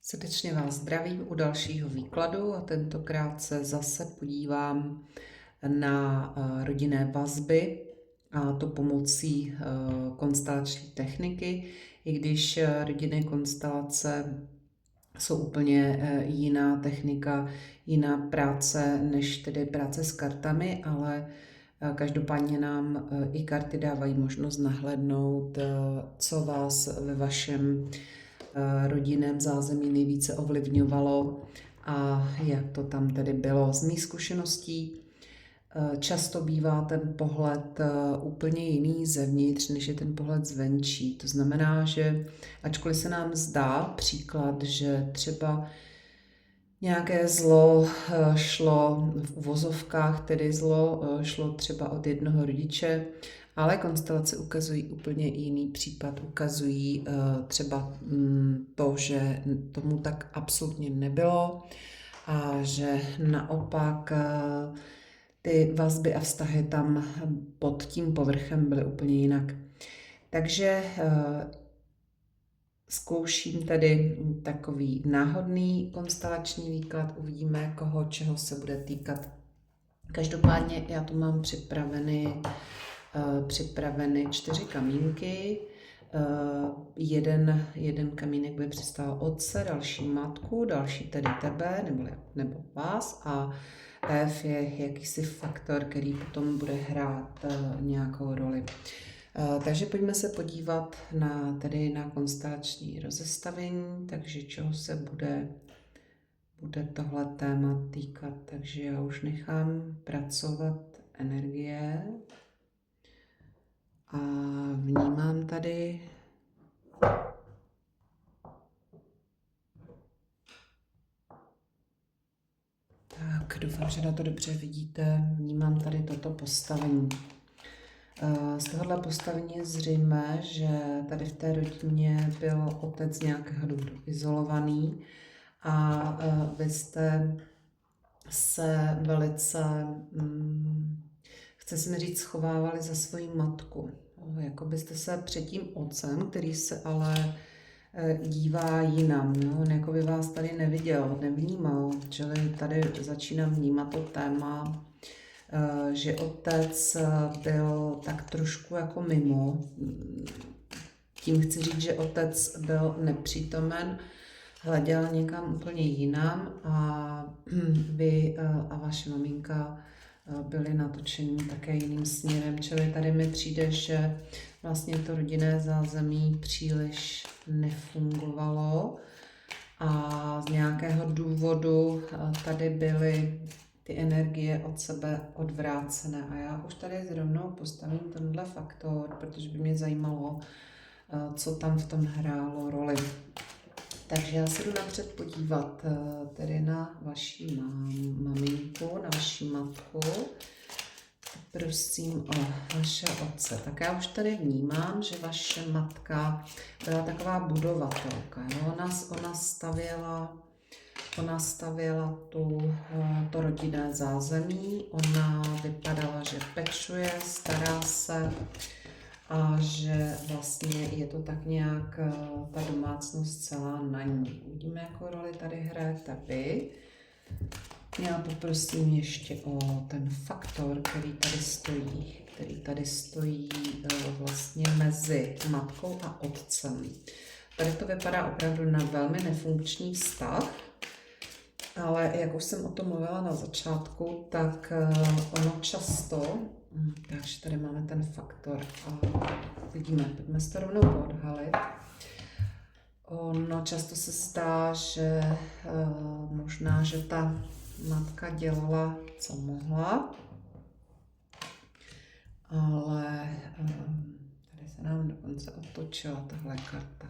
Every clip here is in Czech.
Srdečně vás zdravím u dalšího výkladu a tentokrát se zase podívám na rodinné vazby, a to pomocí konstelační techniky, i když rodinné konstelace jsou úplně jiná technika, jiná práce než tedy práce s kartami, ale každopádně nám i karty dávají možnost nahlédnout, co vás ve vašem rodinném zázemí nejvíce ovlivňovalo a jak to tam tedy bylo. Z mých zkušeností často bývá ten pohled úplně jiný zevnitř, než je ten pohled zvenčí. To znamená, že ačkoliv se nám zdá příklad, že třeba nějaké zlo šlo v uvozovkách, tedy zlo šlo třeba od jednoho rodiče, ale konstelace ukazují úplně jiný případ. Ukazují třeba to, že tomu tak absolutně nebylo a že naopak ty vazby a vztahy tam pod tím povrchem byly úplně jinak. Takže zkouším tedy takový náhodný konstelační výklad, uvidíme, koho čeho se bude týkat. Každopádně já tu mám připraveny 4 kamínky. Jeden kamínek bude představovat otce, další matku, další tedy tebe nebo vás a F je jakýsi faktor, který potom bude hrát nějakou roli. Takže pojďme se podívat na konstelační rozestavení, takže čeho se bude tohle téma týkat. Takže já už nechám pracovat energie a vnímám tady tak, doufám, že na to dobře vidíte. Vnímám tady toto postavení. Z tohohle postavení je zřejmé, že tady v té rodině byl otec z nějakého důvodu izolovaný a vy jste se velice, chce se mi říct, schovávali za svoji matku. Jako byste se před tím otcem, který se ale dívá jinam, on jako by vás tady neviděl, nevnímal, čili tady začínám vnímat to téma, že otec byl tak trošku jako mimo. Tím chci říct, že otec byl nepřítomen, hleděl někam úplně jinam a vy a vaše maminka byli natočení také jiným směrem. Čili tady mi přijde, že vlastně to rodinné zázemí příliš nefungovalo a z nějakého důvodu tady byly ty energie od sebe odvrácené. A já už tady rovnou postavím tenhle faktor, protože by mě zajímalo, co tam v tom hrálo roli. Takže já se jdu napřed podívat tedy na vaši maminku, na vaši matku. Prosím o vaše otce. Tak já už tady vnímám, že vaše matka byla taková budovatelka. Jo? Ona stavěla to rodinné zázemí, ona vypadala, že pečuje, stará se a že vlastně je to tak nějak ta domácnost celá na ní. Uvidíme, jakou roli tady hrajete vy. Já poprosím ještě o ten faktor, který tady stojí vlastně mezi matkou a otcem. Tady to vypadá opravdu na velmi nefunkční vztah, ale jak už jsem o tom mluvila na začátku, tak ono často, takže tady máme ten faktor a vidíme, pojďme se to rovnou poodhalit. Ono často se zdá, že možná, že ta matka dělala, co mohla, ale tady se nám dokonce otočila tahle karta.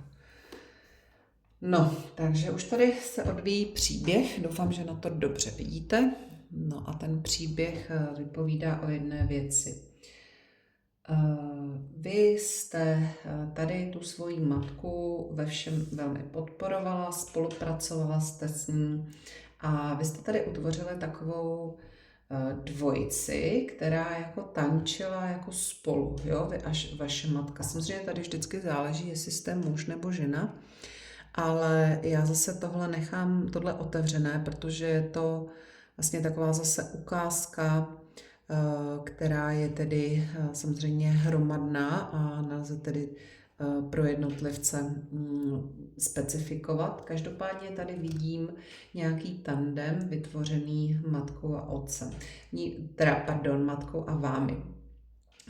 No, takže už tady se odvíjí příběh, doufám, že na to dobře vidíte. No a ten příběh vypovídá o jedné věci. Vy jste tady tu svoji matku ve všem velmi podporovala, spolupracovala jste s ní a vy jste tady utvořili takovou dvojici, která jako tančila jako spolu, jo, vy až vaše matka. Samozřejmě tady vždycky záleží, jestli jste muž nebo žena, ale já zase tohle otevřené, protože je to vlastně taková zase ukázka, která je tedy samozřejmě hromadná a nelze tedy pro jednotlivce specifikovat. Každopádně tady vidím nějaký tandem vytvořený matkou a otcem. Matkou a vámi.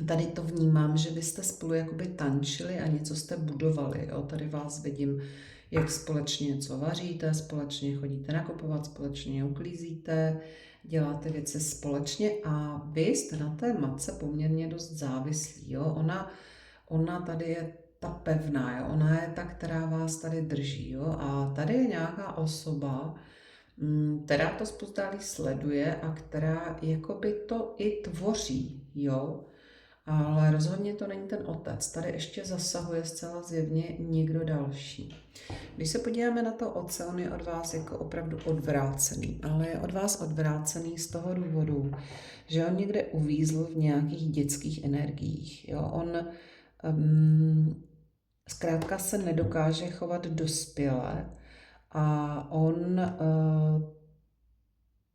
Tady to vnímám, že vy jste spolu jakoby tančili a něco jste budovali. Jo? Tady vás vidím, jak společně něco vaříte, společně chodíte nakupovat, společně uklízíte, děláte věci společně a vy jste na té matce poměrně dost závislí. Jo? Ona tady je ta pevná, jo? Ona je ta, která vás tady drží. Jo? A tady je nějaká osoba, která to zpozdálí sleduje a která jakoby to i tvoří, jo? Ale rozhodně to není ten otec. Tady ještě zasahuje zcela zjevně někdo další. Když se podíváme na to otce, on je od vás jako opravdu odvrácený, ale je od vás odvrácený z toho důvodu, že on někde uvízl v nějakých dětských energiích. Jo? On zkrátka se nedokáže chovat dospěle a on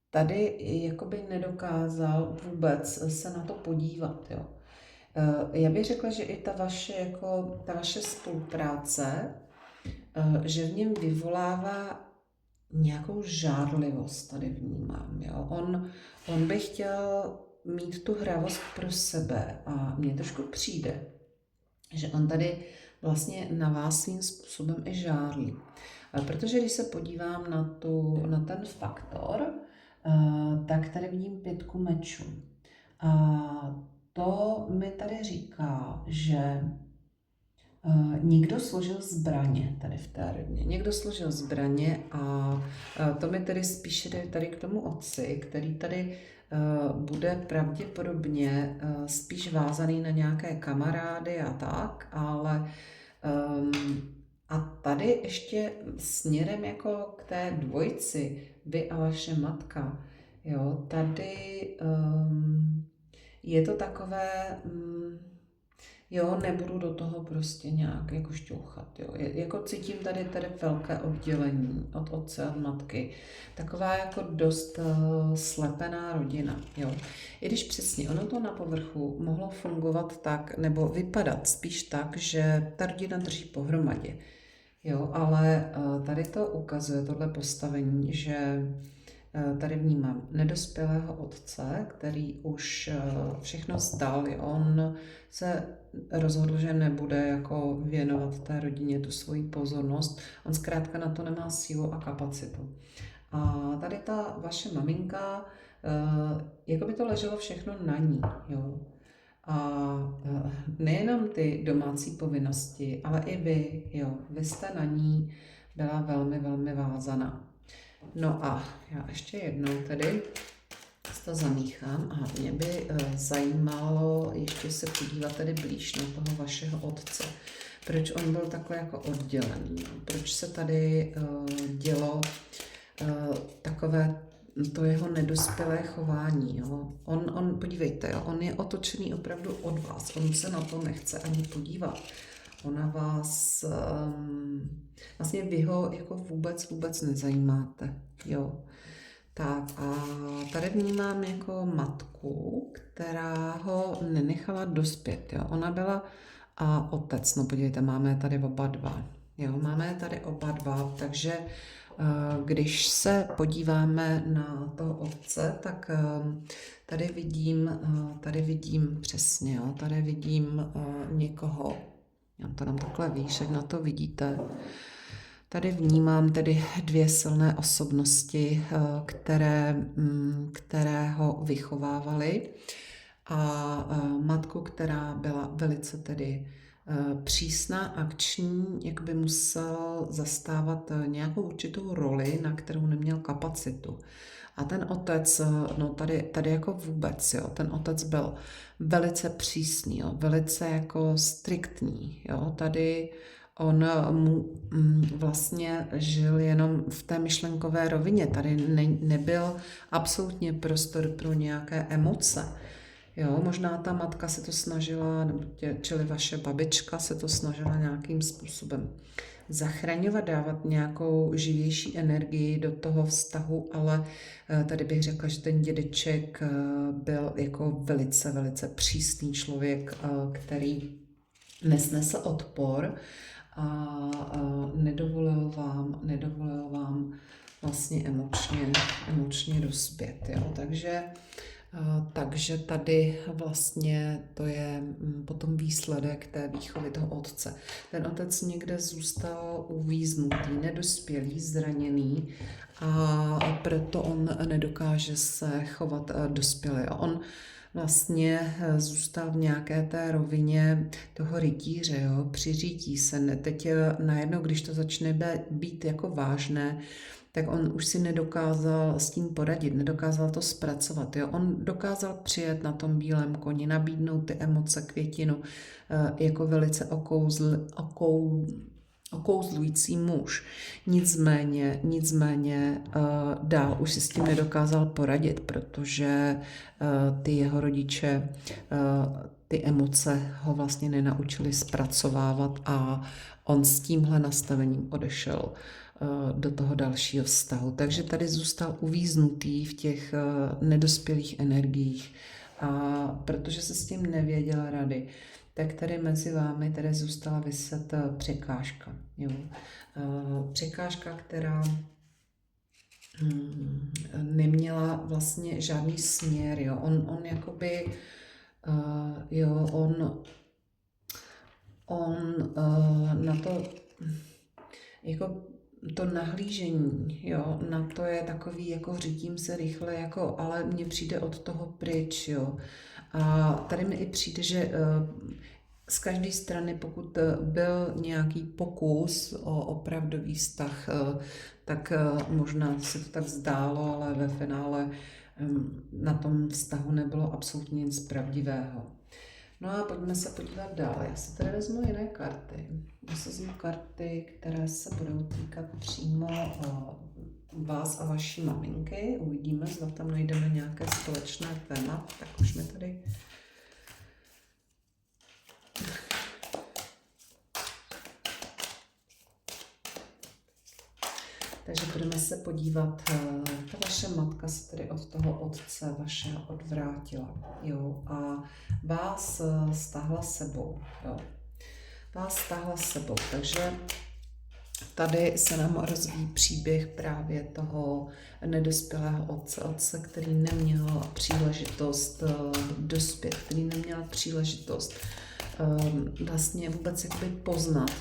tady jakoby nedokázal vůbec se na to podívat. Jo? Já bych řekla, že i ta vaše spolupráce, že v něm vyvolává nějakou žárlivost, tady vnímám. Jo? On by chtěl mít tu hravost pro sebe a mně trošku přijde, že on tady vlastně na vás svým způsobem i žárlí. Protože když se podívám na ten faktor, tak tady vidím 5 mečů. A to mi tady říká, že někdo složil zbraně tady v té rodině. Někdo složil zbraně a to mi tedy spíše jde tady k tomu otci, který tady bude pravděpodobně spíš vázaný na nějaké kamarády a tak, ale a tady ještě směrem jako k té dvojici, vy a vaše matka, jo, tady je to takové, jo, nebudu do toho prostě nějak jako šťouchat, jo. Jako cítím tady velké oddělení od otce a od matky. Taková jako dost slepená rodina, jo. I když přesně ono to na povrchu mohlo fungovat tak, nebo vypadat spíš tak, že ta rodina drží pohromadě, jo, ale tady to ukazuje, tohle postavení, že tady vnímám nedospělého otce, který už všechno vzdal. On se rozhodl, že nebude jako věnovat té rodině tu svoji pozornost. On zkrátka na to nemá sílu a kapacitu. A tady ta vaše maminka, jako by to leželo všechno na ní. Jo? A nejenom ty domácí povinnosti, ale i vy, jo, vy jste na ní byla velmi, velmi vázaná. No a já ještě jednou tedy to zamíchám a mě by zajímalo ještě se podívat tedy blíž na toho vašeho otce. Proč on byl takhle jako oddělený? Proč se tady dělo takové to jeho nedospělé chování? Jo? Podívejte, jo? On je otočený opravdu od vás. On se na to nechce ani podívat. Ona vás, vlastně vy ho jako vůbec nezajímáte, jo. Tak a tady vnímám jako matku, která ho nenechala dospět, jo. Ona byla a otec, no podívejte, máme tady oba dva, jo. Máme tady oba dva, takže když se podíváme na toho otce, tak tady vidím přesně, jo. Tady vidím někoho. Já to dám takhle výš, ať na to vidíte. Tady vnímám tedy 2 silné osobnosti, které ho vychovávaly a matku, která byla velice tedy přísná, akční, jak by musel zastávat nějakou určitou roli, na kterou neměl kapacitu. A ten otec, no tady jako vůbec, jo, ten otec byl velice přísný, jo, velice jako striktní, jo, tady on vlastně žil jenom v té myšlenkové rovině, tady nebyl absolutně prostor pro nějaké emoce. Jo, možná ta matka se to snažila, čili vaše babička se to snažila nějakým způsobem zachraňovat, dávat nějakou živější energii do toho vztahu, ale tady bych řekla, že ten dědeček byl jako velice, velice přísný člověk, který nesnesl odpor a nedovolil vám vlastně emočně dospět. Jo? Takže tady vlastně to je potom výsledek té výchovy toho otce. Ten otec někde zůstal uvíznutý, nedospělý, zraněný a proto on nedokáže se chovat dospěle. On vlastně zůstal v nějaké té rovině toho rytíře, jo? Přiřítí se. Teď najednou, když to začne být jako vážné, tak on už si nedokázal s tím poradit, nedokázal to zpracovat. Jo? On dokázal přijet na tom bílém koni, nabídnout ty emoce, květinu, jako velice okouzlující muž. Nicméně dál už si s tím nedokázal poradit, protože ty jeho rodiče ty emoce ho vlastně nenaučili zpracovávat a on s tímhle nastavením odešel do toho dalšího vztahu. Takže tady zůstal uvíznutý v těch nedospělých energiích a protože se s tím nevěděl rady, tak tady mezi vámi tady zůstala viset překážka. Jo? Překážka, která neměla vlastně žádný směr. Jo? On jakoby, on na to jako to nahlížení, jo, na to je takový, jako řítím se rychle, jako, ale mně přijde od toho pryč, jo. A tady mi i přijde, že z každé strany, pokud byl nějaký pokus o opravdový vztah, tak možná se to tak zdálo, ale ve finále na tom vztahu nebylo absolutně nic pravdivého. No a pojďme se podívat dál. Já si tady vezmu jiné karty. Já se vezmu karty, které se budou týkat přímo vás a vaší maminky. Uvidíme, zda tam najdeme nějaké společné téma. Tak už mi tady... Takže budeme se podívat, ta vaše matka se tedy od toho otce vašeho odvrátila, jo, a vás stáhla sebou, jo. Vás stáhla sebou, takže tady se nám rozvíjí příběh právě toho nedospělého otce, který neměl příležitost dospět, který neměl příležitost vlastně vůbec jakoby poznat,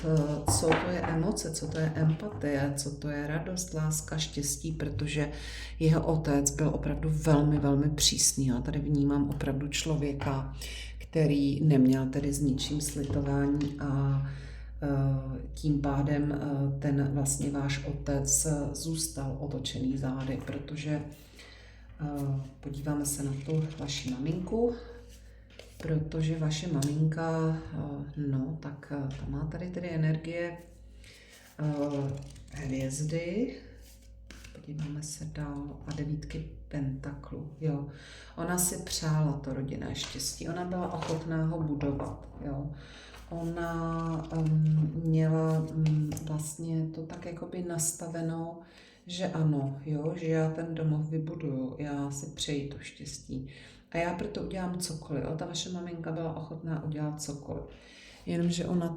co to je emoce, co to je empatie, co to je radost, láska, štěstí, protože jeho otec byl opravdu velmi, velmi přísný. Já tady vnímám opravdu člověka, který neměl tedy s ničím slitování a tím pádem ten vlastně váš otec zůstal otočený zády, protože podíváme se na tu vaši maminku, protože vaše maminka, no, tak ta má tady tedy energie hvězdy, podíváme se dál, a 9 pentaklů, jo. Ona si přála to rodinné štěstí, ona byla ochotná ho budovat, jo. Ona měla vlastně to tak jakoby nastaveno, že ano, jo, že já ten domov vybuduju, já si přeji to štěstí. A já proto udělám cokoliv. Ta vaše maminka byla ochotná udělat cokoliv. Jenomže ona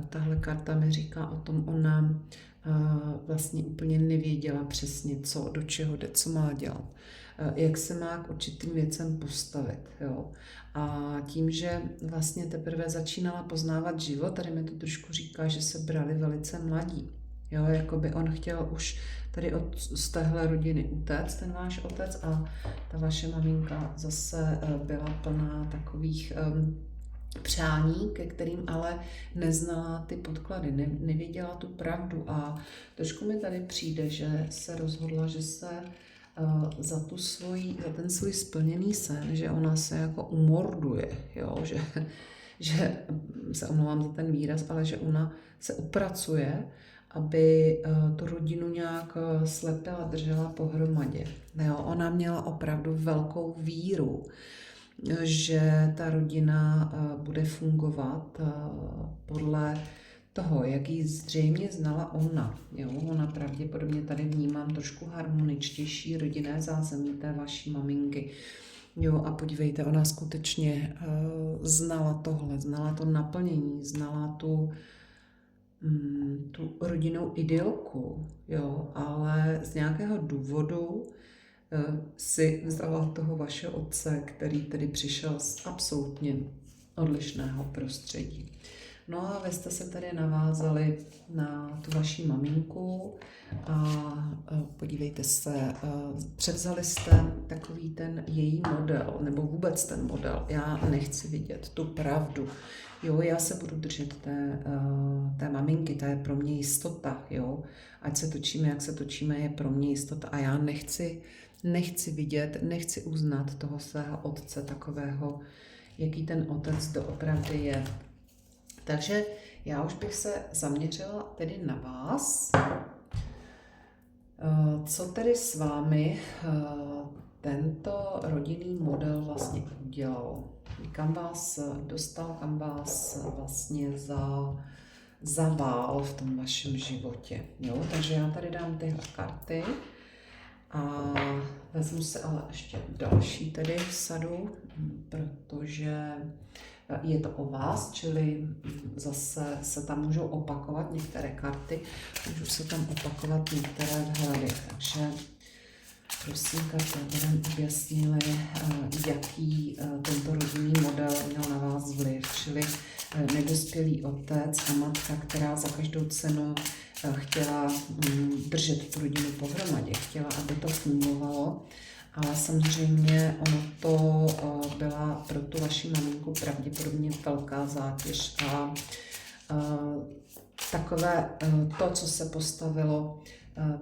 tahle karta mi říká o tom, ona vlastně úplně nevěděla přesně, co, do čeho jde, co má dělat. Jak se má k určitým věcem postavit. Jo. A tím, že vlastně teprve začínala poznávat život, tady mi to trošku říká, že se brali velice mladí. Jo, jakoby on chtěl už tady z téhle rodiny utéct, ten váš otec, a ta vaše maminka zase byla plná takových přání, ke kterým ale neznala ty podklady, nevěděla tu pravdu a trošku mi tady přijde, že se rozhodla, že se za ten svůj splněný sen, že ona se jako umorduje, jo, že se omlouvám za ten výraz, ale že ona se upracuje, aby tu rodinu nějak slepila, držela pohromadě. Jo, ona měla opravdu velkou víru, že ta rodina bude fungovat podle toho, jak ji zřejmě znala ona. Jo? Ona pravděpodobně tady vnímám trošku harmoničtější rodinné zázemí té vaší maminky. Jo, a podívejte, ona skutečně znala tohle, znala to naplnění, znala tu rodinnou idylku, jo, ale z nějakého důvodu si vzala toho vašeho otce, který tedy přišel z absolutně odlišného prostředí. No a vy jste se tady navázali na tu vaši maminku a podívejte se, převzali jste takový ten její model, nebo vůbec ten model. Já nechci vidět tu pravdu. Jo, já se budu držet té maminky, ta je pro mě jistota, jo. Ať se točíme, jak se točíme, je pro mě jistota a já nechci vidět, nechci uznat toho svého otce takového, jaký ten otec doopravdy je. Takže já už bych se zaměřila tedy na vás. Co tedy s vámi tento rodinný model vlastně udělal? Kam vás dostal, kam vás vlastně zavál v tom vašem životě. Jo? Takže já tady dám tyhle karty a vezmu se ale ještě další tedy v sadu, protože je to o vás, čili zase se tam můžou opakovat některé karty, můžou se tam opakovat některé vhledy, takže prosím, karty, aby nám objasnili, jaký tento rodinný model měl na vás vliv, čili nedospělý otec a matka, která za každou cenu chtěla držet tu rodinu pohromadě, chtěla, aby to fungovalo, ale samozřejmě ono to byla pro tu vaši maminku pravděpodobně velká zátěž a takové to, co se postavilo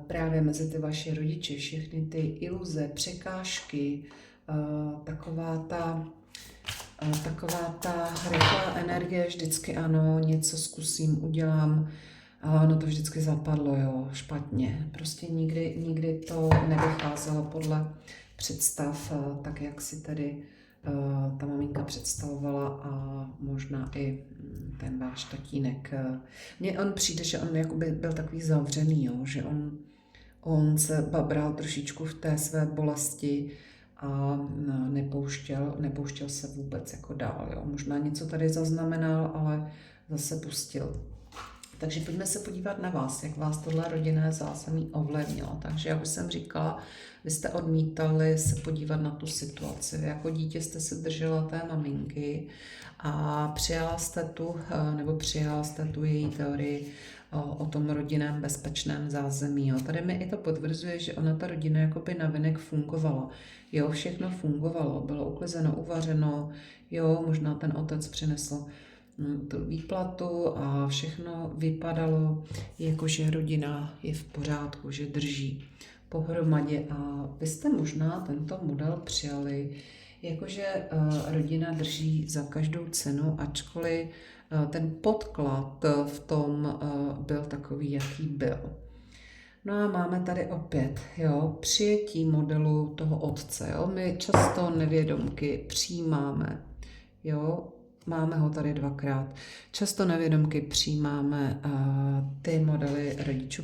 právě mezi ty vaše rodiče, všechny ty iluze, překážky, taková ta rychlá energie, vždycky ano, něco zkusím, udělám, ale ono to vždycky zapadlo, jo, špatně. Prostě nikdy to nevycházelo podle představ, tak jak si tedy ta maminka představovala a možná i ten váš tatínek. Mně on přijde, že on jakoby byl takový zavřený, jo, že on se babral trošičku v té své bolesti a nepouštěl se vůbec jako dál. Jo. Možná něco tady zaznamenal, ale zase pustil. Takže pojďme se podívat na vás, jak vás tohle rodinné zázemí ovlivnilo. Takže jak už jsem říkala, vy jste odmítali se podívat na tu situaci. Vy jako dítě jste se držela té maminky a přijala jste tu její teorii o tom rodinném bezpečném zázemí. Jo. Tady mi i to potvrzuje, že ona ta rodina jakoby navenek fungovala. Jo, všechno fungovalo, bylo uklizeno, uvařeno, jo, možná ten otec přinesl tu výplatu a všechno vypadalo, jako že rodina je v pořádku, že drží pohromadě a vy jste možná tento model přijali, jakože rodina drží za každou cenu, ačkoliv ten podklad v tom byl takový, jaký byl. No a máme tady opět, jo, přijetí modelu toho otce, jo. My často nevědomky přijímáme, jo, máme ho tady dvakrát. Často nevědomky přijímáme ty modely rodičů,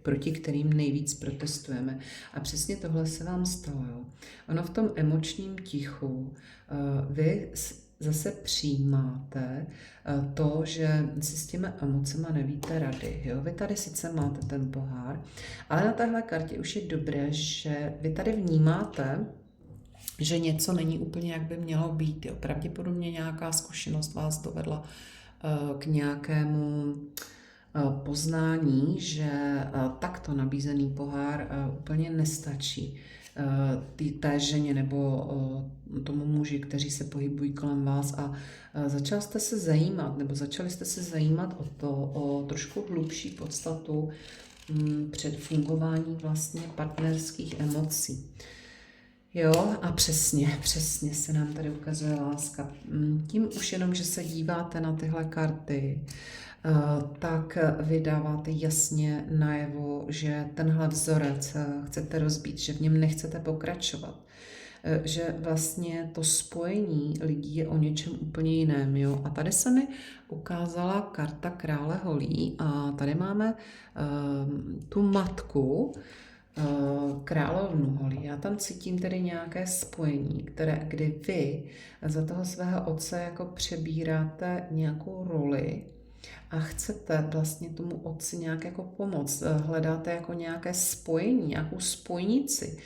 proti kterým nejvíc protestujeme. A přesně tohle se vám stalo. Jo. Ono v tom emočním tichu vy zase přijímáte to, že si s těmi emocema nevíte rady. Jo? Vy tady sice máte ten pohár, ale na téhle kartě už je dobré, že vy tady vnímáte, že něco není úplně, jak by mělo být. Jo. Pravděpodobně nějaká zkušenost vás dovedla k nějakému poznání, že takto nabízený pohár úplně nestačí té ženě nebo tomu muži, kteří se pohybují kolem vás a začali jste se zajímat o trošku hlubší podstatu před fungování vlastně partnerských emocí. Jo, a přesně se nám tady ukazuje láska. Tím už jenom, že se díváte na tyhle karty, tak vy dáváte jasně najevo, že tenhle vzorec chcete rozbít, že v něm nechcete pokračovat. že vlastně to spojení lidí je o něčem úplně jiném, jo. A tady se mi ukázala karta krále holí a tady máme tu matku, královnu holí. Já tam cítím tedy nějaké spojení, kdy vy za toho svého otce jako přebíráte nějakou roli a chcete vlastně tomu otci nějak jako pomoct. Hledáte jako nějaké spojení, nějakou spojnici.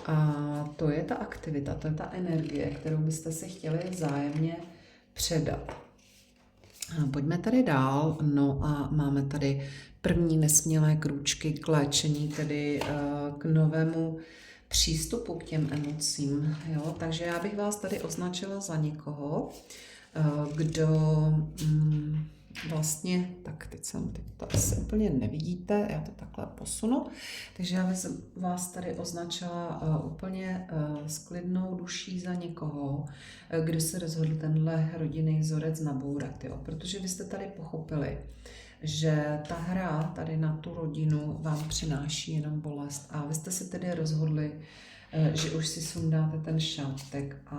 A to je ta aktivita, to je ta energie, kterou byste si chtěli vzájemně předat. Pojďme tady dál, no a máme tady první nesmělé krůčky k léčení, tedy k novému přístupu k těm emocím. Jo? Takže já bych vás tady označila za někoho, kdo vlastně, tak teď to asi úplně nevidíte, já to takhle posunu, takže já bych vás tady označila úplně s klidnou duší za někoho, kdo se rozhodl tenhle rodinný vzorec nabourat, jo? Protože vy jste tady pochopili, že ta hra tady na tu rodinu vám přináší jenom bolest a vy jste se tedy rozhodli, že už si sundáte ten šátek a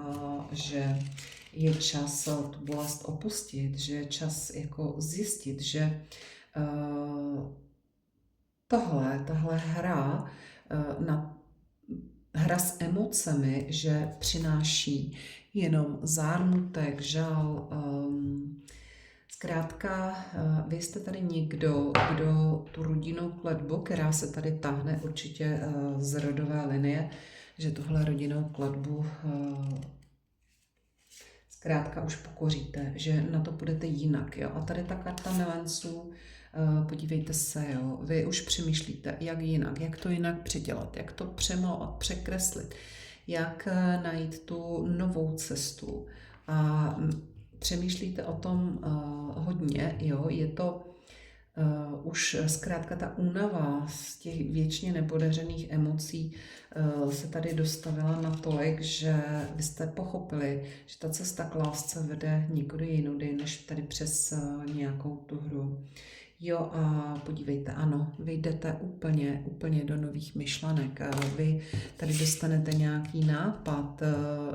že je čas tu bolest opustit, že je čas jako zjistit, že tahle hra, hra s emocemi, že přináší jenom zármutek, žal. Zkrátka, vy jste tady někdo, kdo tu rodinnou kletbu, která se tady táhne určitě z rodové linie, že tuhle rodinnou kletbu zkrátka už pokoříte, že na to budete jinak. Jo? A tady ta karta milenců, podívejte se, jo? Vy už přemýšlíte, jak jinak, jak to jinak předělat, jak to přemalovat, překreslit, jak najít tu novou cestu. A přemýšlíte o tom hodně, jo? Je to už zkrátka ta únava z těch věčně nepodařených emocí se tady dostavila natolik, že vy jste pochopili, že ta cesta k lásce vede nikudy jinudy, než tady přes nějakou tu hru. Jo a podívejte, ano, vy jdete úplně do nových myšlenek. Vy tady dostanete nějaký nápad,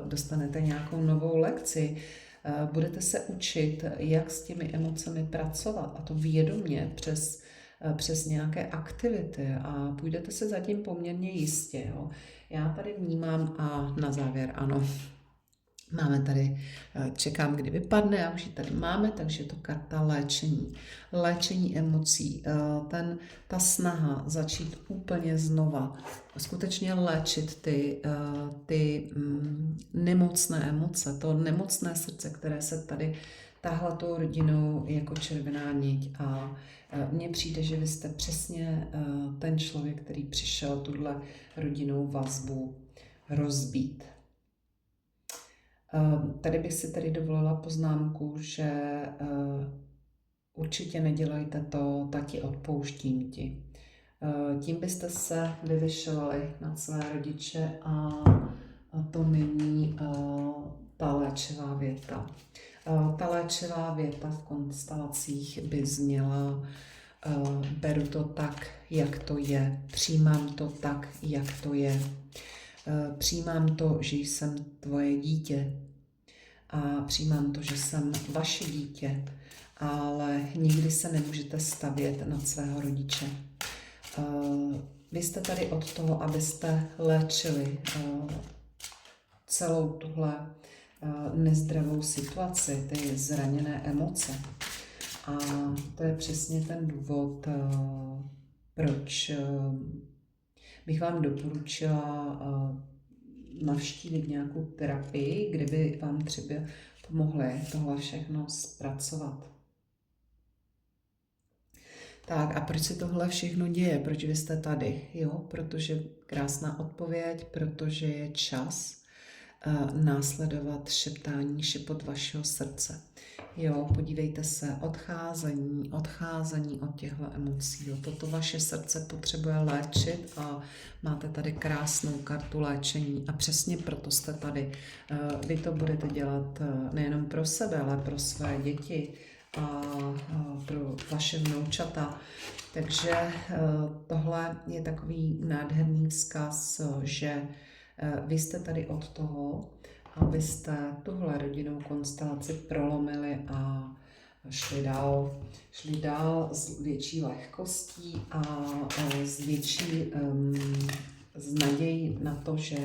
dostanete nějakou novou lekci, budete se učit, jak s těmi emocemi pracovat, a to vědomě přes nějaké aktivity a půjdete se zatím poměrně jistě. Jo. Já tady vnímám a na závěr ano, máme tady, čekám, kdy vypadne a už ji tady máme, takže je to karta léčení. Léčení emocí, ta snaha začít úplně znova, skutečně léčit ty nemocné emoce, to nemocné srdce, které se tady táhletou rodinou jako červená niť. A mně přijde, že vy jste přesně ten člověk, který přišel tuhle rodinnou vazbu rozbít. Tady bych si tady dovolila poznámku, že určitě nedělejte to, tati odpouštím ti. Tím byste se vyvyšovali nad své rodiče a to není ta léčivá věta. Ta léčivá věta v konstelacích by zněla: beru to tak, jak to je, přijímám to tak, jak to je. Přijímám to, že jsem tvoje dítě a přijímám to, že jsem vaše dítě, ale nikdy se nemůžete stavět nad svého rodiče. Vy jste tady od toho, abyste léčili celou tuhle nezdravou situaci, ty zraněné emoce. A to je přesně ten důvod, proč bych vám doporučila navštívit nějakou terapii, kde by vám třeba pomohly tohle všechno zpracovat. Tak a proč se tohle všechno děje? Proč vy jste tady? Jo, protože krásná odpověď, protože je čas následovat šeptání, šepot vašeho srdce. Jo, podívejte se, odcházení od těchto emocí. Jo. Toto vaše srdce potřebuje léčit a máte tady krásnou kartu léčení a přesně proto jste tady. Vy to budete dělat nejenom pro sebe, ale pro své děti a pro vaše vnoučata. Takže tohle je takový nádherný vzkaz, že Vy jste tady od toho, abyste tuhle rodinnou konstelaci prolomili a šli dál s větší lehkostí a s nadějí na to, že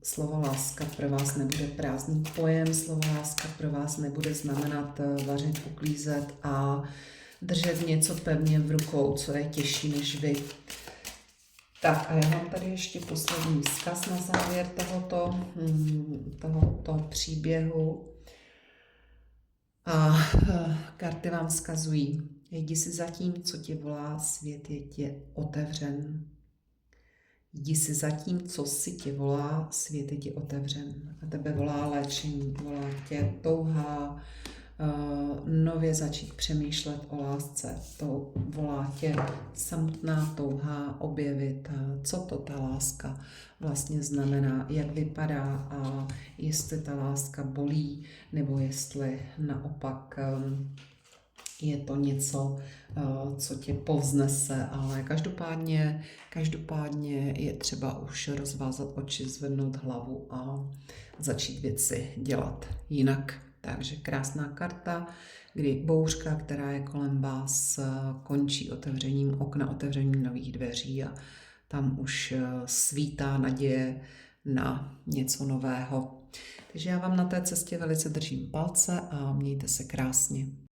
slovo láska pro vás nebude prázdný pojem, slovo láska pro vás nebude znamenat vařit, uklízet a držet něco pevně v rukou, co je těžší než vy. Tak a já mám tady ještě poslední vzkaz na závěr tohoto příběhu. A karty vám vzkazují, jdi si za tím, co tě volá, svět je tě otevřen. Jdi si za tím, co si tě volá, svět je tě otevřen. A tebe volá léčení, volá tě touha nově začít přemýšlet o lásce. To volá tě samotná touha objevit, co to ta láska vlastně znamená, jak vypadá a jestli ta láska bolí, nebo jestli naopak je to něco, co tě povznese, ale každopádně je třeba už rozvázat oči, zvednout hlavu a začít věci dělat jinak. Takže krásná karta, kdy bouřka, která je kolem vás, končí otevřením okna, otevřením nových dveří a tam už svítá naděje na něco nového. Takže já vám na té cestě velice držím palce a mějte se krásně.